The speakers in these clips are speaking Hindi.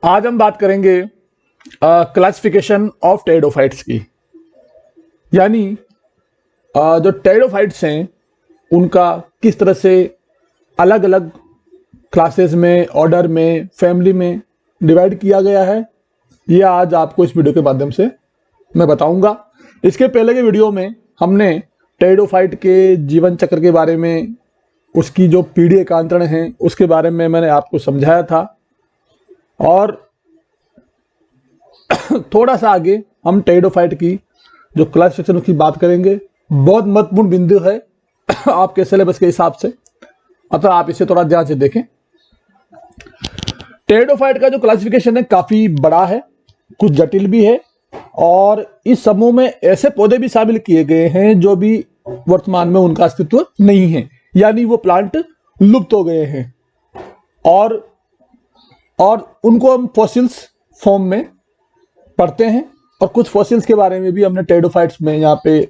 आज हम बात करेंगे क्लासिफिकेशन ऑफ टेरिडोफाइट्स की। यानी जो टेरिडोफाइट्स हैं उनका किस तरह से अलग अलग क्लासेस में, ऑर्डर में, फैमिली में डिवाइड किया गया है, ये आज आपको इस वीडियो के माध्यम से मैं बताऊंगा। इसके पहले के वीडियो में हमने टेरिडोफाइट के जीवन चक्र के बारे में, उसकी जो पीढ़ी एकांतरण है उसके बारे में मैंने आपको समझाया था। और थोड़ा सा आगे हम टेरिडोफाइट की जो क्लासिफिकेशन उसकी बात करेंगे। बहुत महत्वपूर्ण बिंदु है आपके सिलेबस के हिसाब से, अतः आप इसे थोड़ा ध्यान से देखें। टेरिडोफाइट का जो क्लासिफिकेशन है काफी बड़ा है, कुछ जटिल भी है, और इस समूह में ऐसे पौधे भी शामिल किए गए हैं जो भी वर्तमान में उनका अस्तित्व नहीं है, यानी वो प्लांट लुप्त हो गए हैं, और उनको हम फॉसिल्स फॉर्म में पढ़ते हैं। और कुछ फॉसिल्स के बारे में भी हमने टेरिडोफाइट्स में यहाँ पे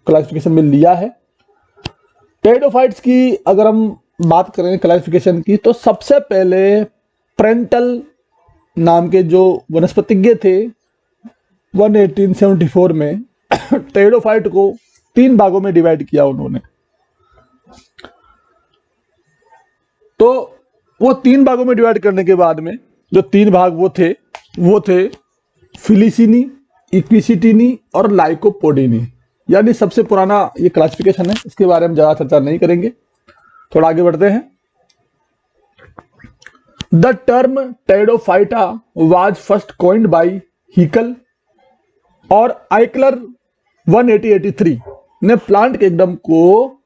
क्लासिफिकेशन में लिया है। टेरिडोफाइट्स की अगर हम बात करें क्लासिफिकेशन की, तो सबसे पहले प्रेंटल नाम के जो वनस्पतिज्ञ थे 1874 में टेरिडोफाइट को 3 भागों में डिवाइड किया उन्होंने। तो वो 3 भागों में डिवाइड करने के बाद में जो 3 भाग वो थे फिलिसिनी, इक्विसिटिनी और लाइकोपोडिनी। यानी सबसे पुराना ये क्लासिफिकेशन है, इसके बारे में ज्यादा चर्चा नहीं करेंगे, थोड़ा आगे बढ़ते हैं। The term pteridophyta was first coined bye Haeckel और आइकलर 1883 ने प्लांट किंगडम को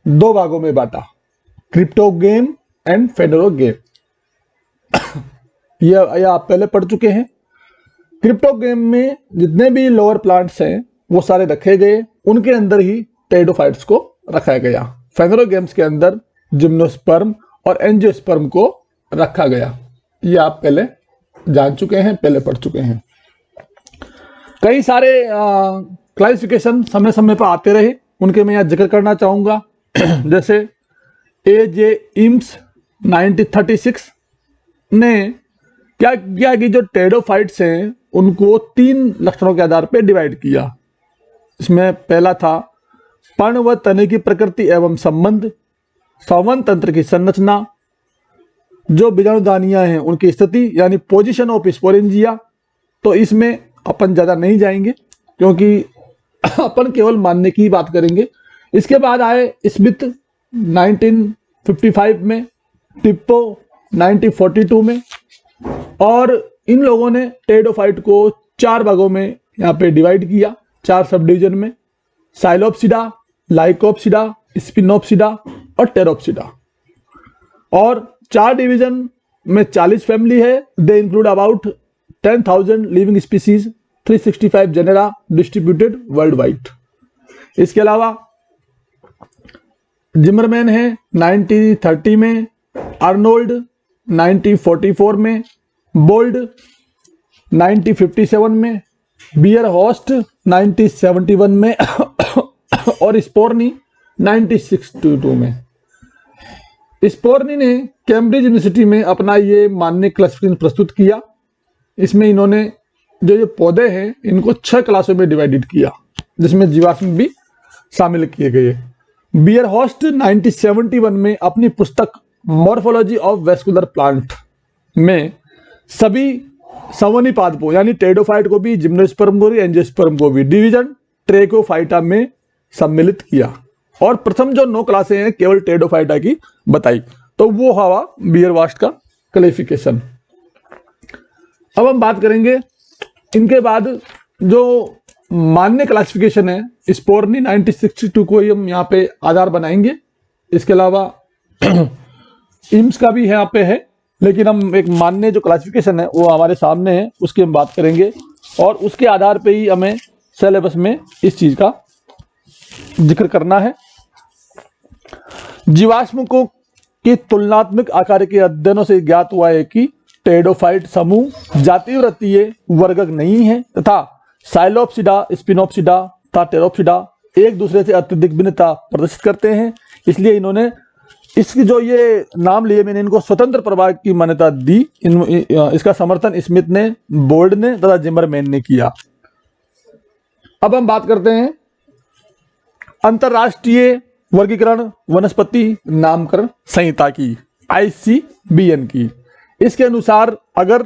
2 भागों में बांटा, क्रिप्टोगेम एंड फेनोरोगेम। ये आप पहले पढ़ चुके हैं। क्रिप्टोगेम में जितने भी लोअर प्लांट्स हैं वो सारे रखे गए, उनके अंदर ही टेरिडोफाइट्स को रखा गया। फेनोरोगेम्स के अंदर जिम्नोस्पर्म और एंजियोस्पर्म को रखा गया। ये आप पहले जान चुके हैं, पहले पढ़ चुके हैं। कई सारे क्लासिफिकेशन समय समय पर आते रहे, उनके मैं यहाँ जिक्र करना चाहूंगा। जैसे ए.जे. इम्स 1936 ने क्या किया कि जो टेरिडोफाइट्स हैं उनको 3 लक्षणों के आधार पर डिवाइड किया। इसमें पहला था पर्ण व तने की प्रकृति एवं संबंध, संवहन तंत्र की संरचना, जो बीजाणुदानियां हैं उनकी स्थिति यानी पोजीशन ऑफ स्पोरेंजिया। तो इसमें अपन ज्यादा नहीं जाएंगे क्योंकि अपन केवल मानने की बात करेंगे। इसके बाद आए स्मिथ 1955 में, टिप्पो 1942 में, और इन लोगों ने टेरिडोफाइट को 4 भागों में यहाँ पे डिवाइड किया, 4 सब डिवीजन में, साइलोप्सिडा, लाइकोप्सिडा, स्पिनोप्सिडा और टेरोप्सिडा। और 4 डिवीजन में 40 फैमिली है। They include about 10,000 living species, 365 genera distributed world wide. इसके अलावा जिमरमैन है 1930 में, अर्नोल्ड 1944 में, बोल्ड 1957 में, बियर हॉस्ट 1971 में और स्पोर्नी 1962 में। स्पोर्नी ने कैम्ब्रिज यूनिवर्सिटी में अपना ये मानने क्लासिफिकेशन प्रस्तुत किया। इसमें इन्होंने जो ये पौधे हैं इनको 6 क्लासों में डिवाइडेड किया, जिसमें जीवाश्म भी शामिल किए गए। बियर हॉस्ट 1971 में अपनी पुस्तक मॉर्फोलॉजी ऑफ वेस्कुलर प्लांट में सभी संवहनी पादपों यानी टेरिडोफाइट को भी, जिम्नोस्पर्म को भी, एंजियोस्पर्म को भी डिवीजन ट्रेकोफाइटा में सम्मिलित किया। और प्रथम जो 9 क्लासें हैं केवल टेरिडोफाइटा की बताई। तो वो हवा बियर हॉस्ट का क्लासिफिकेशन। अब हम बात करेंगे इनके बाद जो मान्य क्लासिफिकेशन है, स्पोर्नी 1962 को हम यहाँ पे आधार बनाएंगे। इसके अलावा इम्स का भी यहाँ पे है, लेकिन हम एक मान्य जो क्लासिफिकेशन है वो हमारे सामने है, उसकी हम बात करेंगे, और उसके आधार पे ही हमें सिलेबस में इस चीज का जिक्र करना है। जीवाश्म को के तुलनात्मक आकार के अध्ययनों से ज्ञात हुआ है कि टेरिडोफाइट समूह जातीय वृत्तीय वर्गक नहीं है तथा साइलोप्सिडा, स्पिनोप्सिडा तथा टेरोप्सिडा एक दूसरे से अत्यधिक भिन्नता प्रदर्शित करते हैं। इसलिए इन्होंने इसकी जो ये नाम लिए मैंने इनको स्वतंत्र प्रभाव की मान्यता दी। इसका समर्थन स्मिथ ने, बोल्ड ने तथा जिमरमैन ने किया। अब हम बात करते हैं अंतरराष्ट्रीय वर्गीकरण वनस्पति नामकरण संहिता की, ICBN की। इसके अनुसार अगर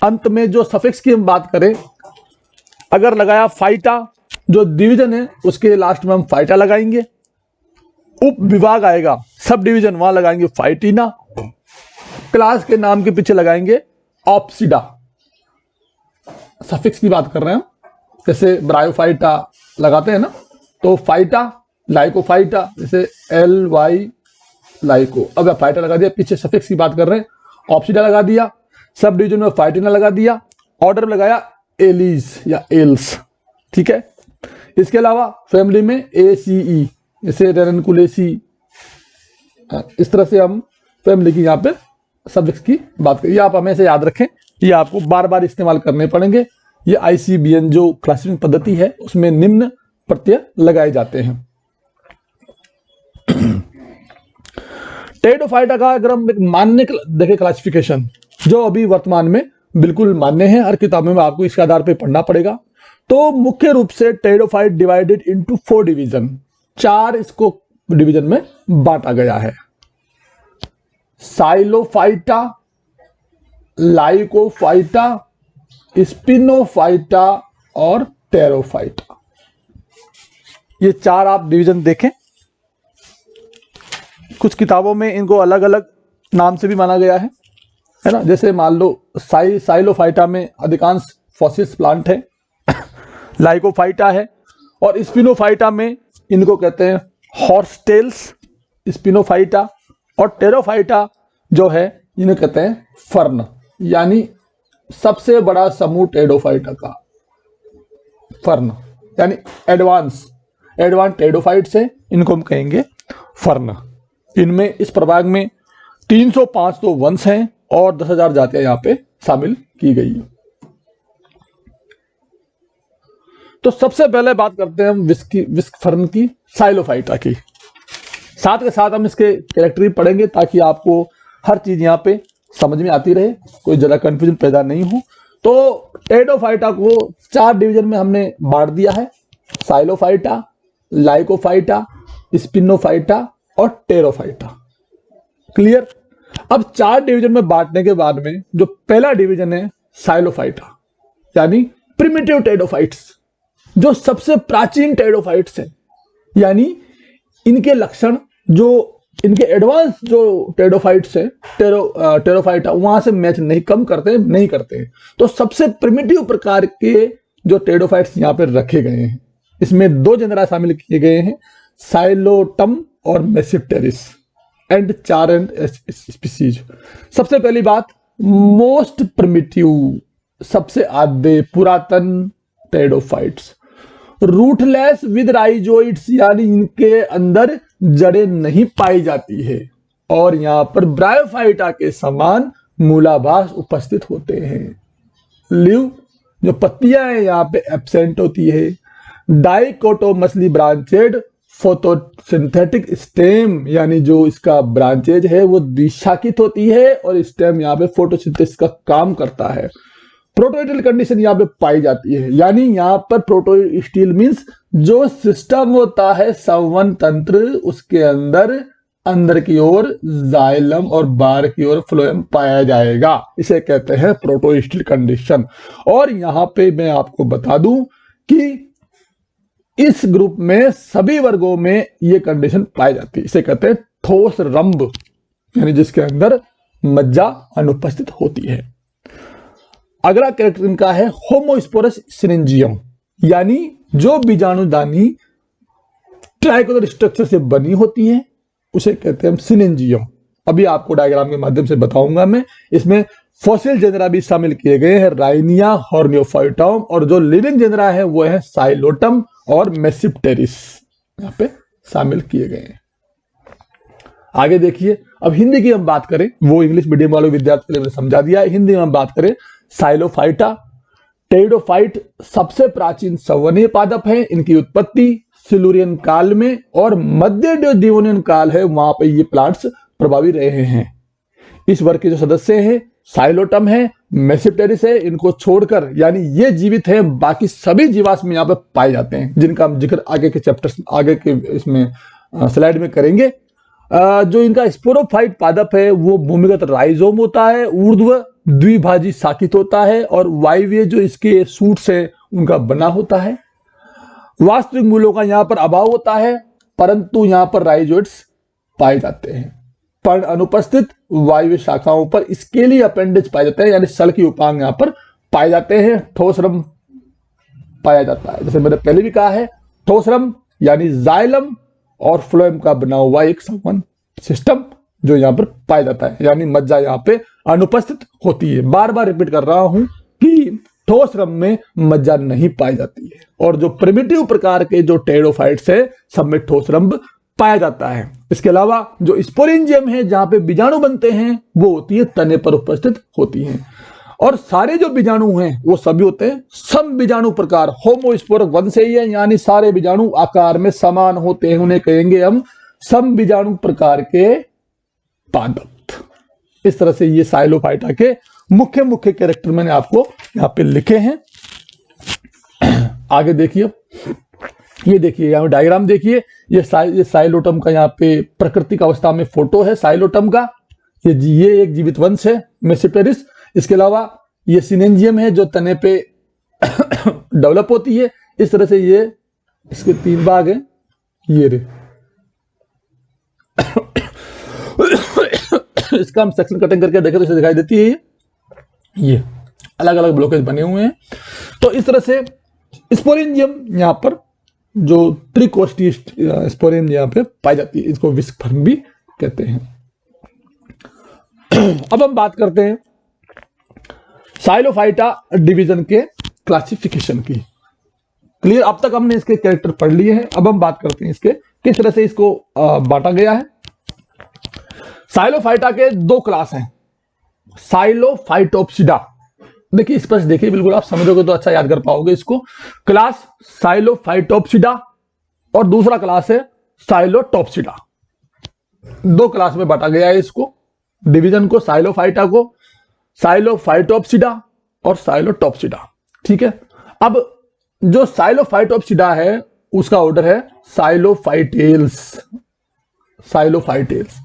अंत में जो सफिक्स की हम बात करें, अगर लगाया फाइटा, जो डिवीजन है उसके लास्ट में हम फाइटा लगाएंगे। उप विभाग आएगा, सब डिवीजन, वहां लगाएंगे फाइटिना। क्लास के नाम के पीछे लगाएंगे ऑप्सिडा। सफिक्स की बात कर रहे हैं, जैसे ब्रायोफाइटा लगाते हैं ना, तो फाइटा, लाइकोफाइटा, जैसे LY लाइको। अब फाइटा लगा दिया, पीछे सफिक्स की बात कर रहे हैं, ऑप्सिडा लगा दिया, सब डिवीजन में फाइटिना लगा दिया, ऑर्डर में लगाया एलीज या एल्स। ठीक है। इसके अलावा फैमिली में ACE, जैसे रेनकुलेसी। इस तरह से हम फैमिली की यहाँ पे सब्जेक्ट्स की बात करें। ये आप हमेशा याद रखें, ये आपको बार बार इस्तेमाल करने पड़ेंगे। ये ICBN जो क्लासिफिकेशन पद्धति है उसमें निम्न प्रत्यय लगाए जाते हैं। टेरिडोफाइटा का अगर हम मान्य देखें क्लासिफिकेशन, जो अभी वर्तमान में बिल्कुल मान्य है, हर किताबों में आपको इसके आधार पर पढ़ना पड़ेगा। तो मुख्य रूप से टेरिडोफाइट डिवाइडेड इनटू 4 डिवीजन, 4 इसको डिवीजन में बांटा गया है। साइलोफाइटा, लाइकोफाइटा, स्पिनोफाइटा और टेरोफाइटा। ये 4 आप डिवीजन देखें। कुछ किताबों में इनको अलग अलग नाम से भी माना गया है ना। जैसे मान लो साइलोफाइटा में अधिकांश फॉसिल्स प्लांट है, लाइकोफाइटा है, और स्पिनोफाइटा में इनको कहते हैं हॉर्सटेल्स, स्पिनोफाइटा, और टेरोफाइटा जो है इन्हें कहते हैं फर्न। यानी सबसे बड़ा समूह टेरिडोफाइटा का फर्न, यानी एडवांस टेरिडोफाइट्स है, इनको हम कहेंगे फर्न। इनमें इस प्रभाग में 305 तो वंश हैं और 10,000 जातियां यहाँ पे शामिल की गई है। तो सबसे पहले बात करते हैं हम विस्क फर्न की, साइलोफाइटा की। साथ के साथ हम इसके कैरेक्टर भी पढ़ेंगे ताकि आपको हर चीज यहाँ पे समझ में आती रहे, कोई ज्यादा कंफ्यूजन पैदा नहीं हो। तो टेरिडोफाइटा को 4 डिवीजन में हमने बांट दिया है, साइलोफाइटा, लाइकोफाइटा, स्पिनोफाइटा और टेरोफाइटा। क्लियर। अब 4 डिवीजन में बांटने के बाद में जो पहला डिवीजन है साइलोफाइटा, यानी प्रिमिटिव टेरिडोफाइट्स, जो सबसे प्राचीन टेरिडोफाइट्स हैं। यानी इनके लक्षण, जो इनके एडवांस जो टेरिडोफाइट्स हैं, टेरोफाइटा, वहां से मैच नहीं करते हैं। तो सबसे प्रिमिटिव प्रकार के जो टेरिडोफाइट्स यहाँ पे रखे गए हैं, इसमें 2 जेनरा शामिल किए गए हैं, साइलोटम और मेसिप्टेरिस, एंड 4 स्पीसीज। सबसे पहली बात, मोस्ट प्रिमिटिव, सबसे आद्य पुरातन टेरिडोफाइट्स, रूटलेस विद राइजोइड्स, यानी इनके अंदर जड़ें नहीं पाई जाती है, और यहां पर ब्रायोफाइटा के समान मूलाभास उपस्थित होते हैं। लीव, जो पत्तियां हैं यहाँ पे एब्सेंट होती है। डाइकोटोमसली ब्रांचेड, फोटोसिंथेटिक स्टेम, यानी जो इसका ब्रांचेज है वो द्विशाखित होती है और स्टेम यहाँ पे फोटोसिंथेसिस का काम करता है। प्रोटोस्टिल कंडीशन यहाँ पे पाई जाती है, यानी यहाँ पर प्रोटोस्टिल मींस जो सिस्टम होता है संवहन तंत्र, उसके अंदर की ओर जाइलम और बाहर की ओर फ्लोएम पाया जाएगा, इसे कहते हैं प्रोटोस्टिल कंडीशन। और यहाँ पे मैं आपको बता दूं कि इस ग्रुप में सभी वर्गों में ये कंडीशन पाई जाती है, इसे कहते हैं ठोस रंभ, यानी जिसके अंदर मज्जा अनुपस्थित होती है। अगला कैरेक्टर इनका है होमोस्पोरस सिरिंजियम, यानी जो बीजाणुदानी ट्राइकोलर स्ट्रक्चर से बनी होती है उसे कहते हैं सिरिंजियम। अभी आपको डायग्राम के माध्यम से बताऊंगा मैं। इसमें फॉसिल जेनरा भी शामिल किए गए हैं, राइनिया, हॉर्नियोफाइटम, और जो लिविंग जेनरा है वो है साइलोटम और मेसिप्टेरिस, यहाँ पे शामिल किए गए हैं। आगे देखिए, अब हिंदी की हम बात करें, वो इंग्लिश मीडियम वालों विद्यार्थी के लिए मैंने समझा दिया है। हिंदी में हम बात करें साइलोफाइटा, टेरिडोफाइट सबसे प्राचीन संवहनीय पादप है। इनकी उत्पत्ति सिल्यूरियन काल में और मध्य डिवोनियन काल है, वहां पे ये प्लांट्स प्रभावी रहे हैं। इस वर्ग के जो सदस्य हैं साइलोटम है, मेसिप्टेरिस है, इनको छोड़कर यानी ये जीवित है, बाकी सभी जीवाश्म यहाँ पे पाए जाते हैं, जिनका हम जिक्र आगे के चैप्टर्स आगे के इसमें स्लाइड में करेंगे। जो इनका स्पोरोफाइट पादप है वो भूमिगत राइजोम होता है, ऊर्ध्व द्विभाजी शाखित होता है और वायवीय जो इसके सूट्स है उनका बना होता है। वास्तविक मूलों का यहाँ पर अभाव होता है, परंतु यहाँ पर राइजोइड्स पाए जाते हैं। पर्ण अनुपस्थित, वायव्य शाखाओं पर स्केली अपेंडेज पाए जाते हैं, यानी सल की उपांग यहाँ पर पाए जाते हैं। ठोसरम पाया जाता है, जैसे मैंने पहले भी कहा है, ठोसरम यानी जाइलम और फ्लोएम का बना हुआ एक संवहन सिस्टम जो यहाँ पर पाया जाता है, यानी मज्जा यहाँ पे अनुपस्थित होती है। बार बार रिपीट कर रहा हूं कि ठोसरम में मज्जा नहीं पाई जाती है, और जो प्रिमिटिव प्रकार के जो टेरिडोफाइट्स है सब में ठोसरम पाया जाता है। इसके अलावा जो स्पोरेंजियम है जहां पे बीजाणु बनते हैं वो होती है तने पर उपस्थित होती हैं, और सारे जो बीजाणु हैं वो सभी होते हैं सम बीजाणु प्रकार, होमोस्पोरक वंश है ये, यानी सारे बीजाणु आकार में समान होते हैं, उन्हें कहेंगे हम सम बीजाणु प्रकार के पादप। इस तरह से ये साइलोफाइटा के मुख्य मुख्य कैरेक्टर मैंने आपको यहाँ पे लिखे हैं। आगे देखिए, ये देखिए यहाँ डायग्राम देखिए, ये साइलोटम का यहाँ पे प्राकृतिक अवस्था में फोटो है साइलोटम का। ये एक जीवित वंश है मेसिप्टेरिस। इसके अलावा ये सिनेंजियम है जो तने पे डेवलप होती है। इस तरह से ये इसके 3 भाग हैं, ये रे इसका हम सेक्शन कटिंग करके देखें तो इसे दिखाई देती है, ये अलग अलग ब्लॉकेज बने हुए हैं। तो इस तरह से स्पोरेंजियम यहाँ पर जो त्रिकोष्ठी स्पोरेंजियम यहाँ पे पाई जाती है, इसको विस्फर्म भी कहते हैं। अब हम बात करते हैं साइलोफाइटा डिवीजन के क्लासिफिकेशन की। क्लियर, अब तक हमने इसके कैरेक्टर पढ़ लिए हैं, अब हम बात करते हैं इसके किस तरह से इसको बांटा गया है। साइलोफाइटा के 2 क्लास हैं, साइलोफाइटोप्सिडा। देखिए स्पष्ट देखिए, बिल्कुल आप समझोगे तो अच्छा याद कर पाओगे इसको। क्लास साइलोफाइटोप्सिडा और दूसरा क्लास है साइलोटोप्सिडा। 2 क्लास में बांटा गया है इसको, डिवीजन को, साइलोफाइटा को, साइलोफाइटोप्सिडा और साइलोटोप्सिडा। ठीक है, अब जो साइलोफाइटोप्सिडा है उसका ऑर्डर है साइलोफाइटेल्स, साइलोफाइटेल्स,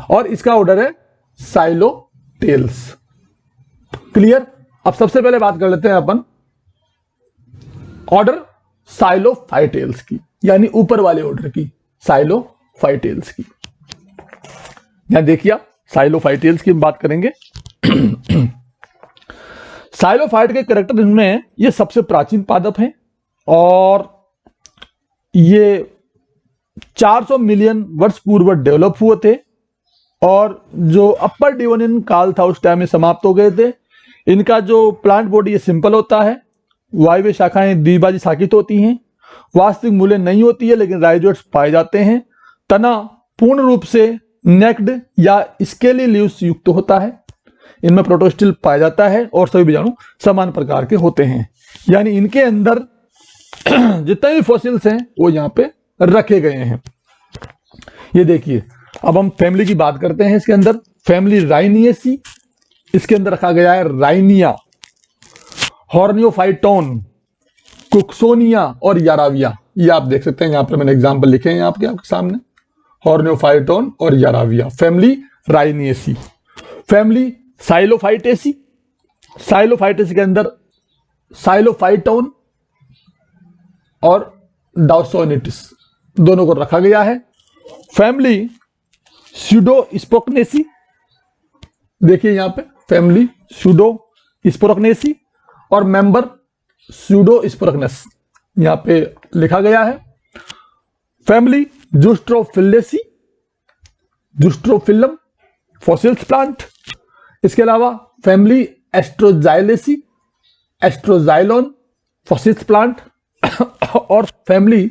और इसका ऑर्डर है साइलोटेल्स। क्लियर। अब सबसे पहले बात कर लेते हैं अपन ऑर्डर साइलोफाइटेल्स की, यानी ऊपर वाले ऑर्डर की, साइलोफाइटेल्स की। यहां देखिए आप साइलोफाइटेल्स की बात करेंगे। साइलोफाइट के कैरेक्टर इनमें ये सबसे प्राचीन पादप हैं और ये 400 मिलियन वर्ष पूर्व डेवलप हुए थे, और जो अपर डिवोनियन काल था उस टाइम में समाप्त हो गए थे। इनका जो प्लांट बॉडी ये सिंपल होता है, वायव्य शाखाएं द्विभाजी शाखित होती हैं, वास्तविक मूल्य नहीं होती है लेकिन राइजोइड्स पाए जाते हैं। तना पूर्ण रूप से नेक्ड या स्केली लीव्स युक्त होता है, इनमें प्रोटोस्टिल पाया जाता है और सभी बीजाणु समान प्रकार के होते हैं, यानी इनके अंदर जितने भी फॉसिल्स हैं वो यहाँ पे रखे गए हैं। ये देखिए, अब हम फैमिली की बात करते हैं। इसके अंदर फैमिली राइनिएसी, इसके अंदर रखा गया है राइनिया, हॉर्नियोफाइटोन, कुक्सोनिया और याराविया। ये आप देख सकते हैं, यहाँ पर मैंने एग्जाम्पल लिखे हैं आपके सामने, हॉर्नियोफाइटोन और याराविया, फैमिली राइनिएसी। फैमिली साइलोफाइटेसी, साइलोफाइटेसी के अंदर साइलोफाइटोन और डाउसोनिटिस दोनों को रखा गया है। फैमिली स्यूडोस्पोकनेसी, देखिए यहां पे फैमिली स्यूडोस्पोकनेसी और मेंबर स्यूडोस्पोकनेस यहां पे लिखा गया है। Family Zosterophyllaceae, Zosterophyllum fossils plant. इसके अलावा family Astroxylaceae, Astroxylon fossils plant और फैमिली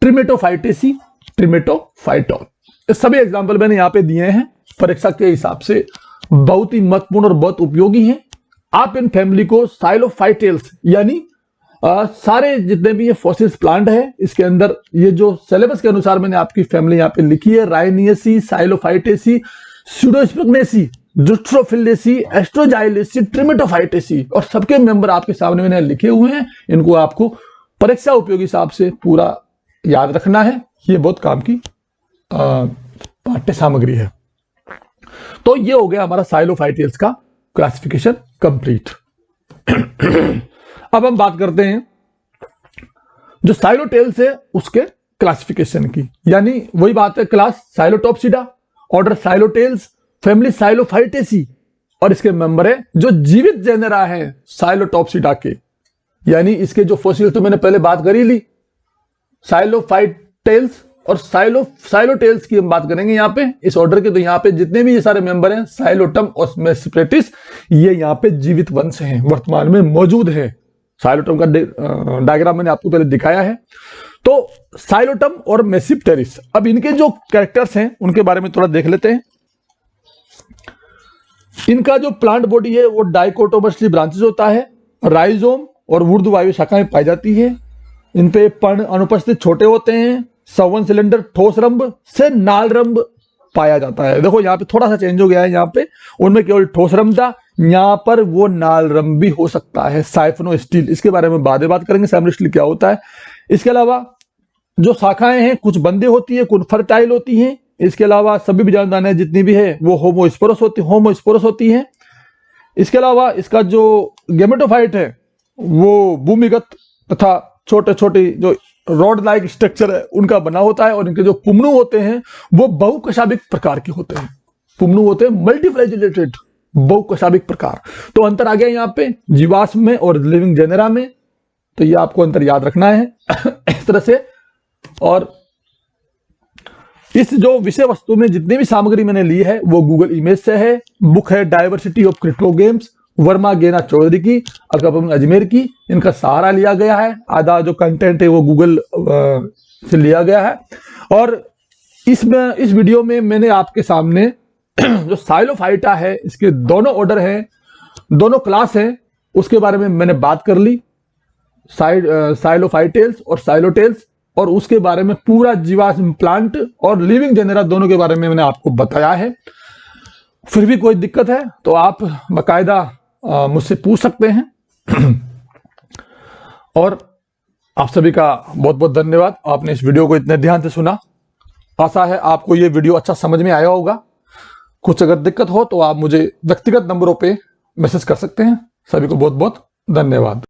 ट्रिमेटोफाइटेसी, ट्रिमेटोफाइटोन। ये सभी एग्जाम्पल मैंने यहाँ पे दिए हैं, परीक्षा के हिसाब से बहुत ही महत्वपूर्ण और बहुत उपयोगी हैं। आप इन फैमिली को साइलोफाइटेल्स यानी सारे जितने भी ये फॉसिल्स प्लांट है, इसके अंदर ये जो सिलेबस के अनुसार मैंने आपकी फैमिली यहाँ पे लिखी है, राइनियेसी, साइलोफाइटेसी, स्यूडोस्पिग्नेसी, जुट्रोफिलेसी, एस्ट्रोजाइलेसी, ट्रिमेटोफाइटेसी, और सबके मेंबर आपके सामने मैंने लिखे हुए हैं। इनको आपको परीक्षा उपयोगी हिसाब से पूरा याद रखना है। ये बहुत काम की पाठ्य सामग्री है। तो ये हो गया हमारा साइलोफाइटेल्स का क्लासिफिकेशन कंप्लीट। अब हम बात करते हैं जो साइलोटेल्स है उसके क्लासिफिकेशन की, यानी वही बात है, क्लास साइलोटॉप्सिडा, ऑर्डर साइलोटेल्स, फैमिली साइलोफाइटेसी, और इसके मेंबर है जो जीवित जेनेरा है साइलोटॉप्सिडा के, यानी इसके जो फॉसिल तो मैंने पहले बात कर ही ली, साइलोफाइटेल्स और साइलोटेल्स की हम बात करेंगे यहाँ पे इस ऑर्डर के। तो यहाँ पे जितने भी ये सारे मेंबर हैं, साइलोटम और मेस्प्रेटिस, ये यहाँ पे जीवित वंश हैं, वर्तमान में मौजूद है। साइलोटम का डायग्राम मैंने आपको पहले दिखाया है। तो साइलोटम और मेसिप्टेरिस, अब इनके जो कैरेक्टर्स हैं उनके बारे में थोड़ा देख लेते हैं। इनका जो प्लांट बॉडी है वो डाइकोटोमसली ब्रांचेस होता है, राइजोम और ऊर्ध्ववायु शाखाएं पाई जाती है। इन पे पर्ण अनुपस्थित छोटे होते हैं। संवन सिलेंडर ठोस रंभ से नाल रंभ पाया जाता है। देखो यहाँ पे थोड़ा सा चेंज हो गया है, यहाँ पे उनमें केवल ठोस रंभ था, यहाँ पर वो नाल रंभ भी हो सकता है। साइफनो स्टील, इसके बारे में बाद में बात करेंगे साइफनो स्टील क्या होता है। इसके अलावा जो शाखाएं हैं कुछ बंदे होती है, कुछ फर्टाइल होती हैं। इसके अलावा सभी बीजाणुदानें जितनी भी है वो होमोस्पोरस होती हैं। इसके अलावा इसका जो गेमेटोफाइट है वो भूमिगत तथा छोटे छोटे जो रॉड लाइक स्ट्रक्चर है उनका बना होता है, और इनके जो पुमनु होते हैं वो बहुकशाभिक प्रकार के होते हैं। पुमनु होते हैं मल्टीफ्लैजिलेटेड, बहुकशाभिक प्रकार। तो अंतर आ गया यहाँ पे जीवाश्म में और लिविंग जेनेरा में, तो ये आपको अंतर याद रखना है इस तरह से। और इस जो विषय वस्तु में जितनी भी सामग्री मैंने ली है वो गूगल इमेज से है। बुक है डाइवर्सिटी ऑफ क्रिप्टोगेम्स, वर्मा गेना चौधरी की, अलकापुर अजमेर की, इनका सहारा लिया गया है। आधा जो कंटेंट है वो गूगल से लिया गया है। और इस वीडियो में मैंने आपके सामने जो साइलोफाइटा है इसके दोनों ऑर्डर हैं, दोनों क्लास हैं, उसके बारे में मैंने बात कर ली, साइलोफाइटेल्स और साइलोटेल्स, और उसके बारे में पूरा जीवाश्म प्लांट और लिविंग जेनेरा दोनों के बारे में मैंने आपको बताया है। फिर भी कोई दिक्कत है तो आप बाकायदा मुझसे पूछ सकते हैं। और आप सभी का बहुत बहुत धन्यवाद, आपने इस वीडियो को इतने ध्यान से सुना। आशा है आपको ये वीडियो अच्छा समझ में आया होगा। कुछ अगर दिक्कत हो तो आप मुझे व्यक्तिगत नंबरों पे मैसेज कर सकते हैं। सभी को बहुत बहुत धन्यवाद।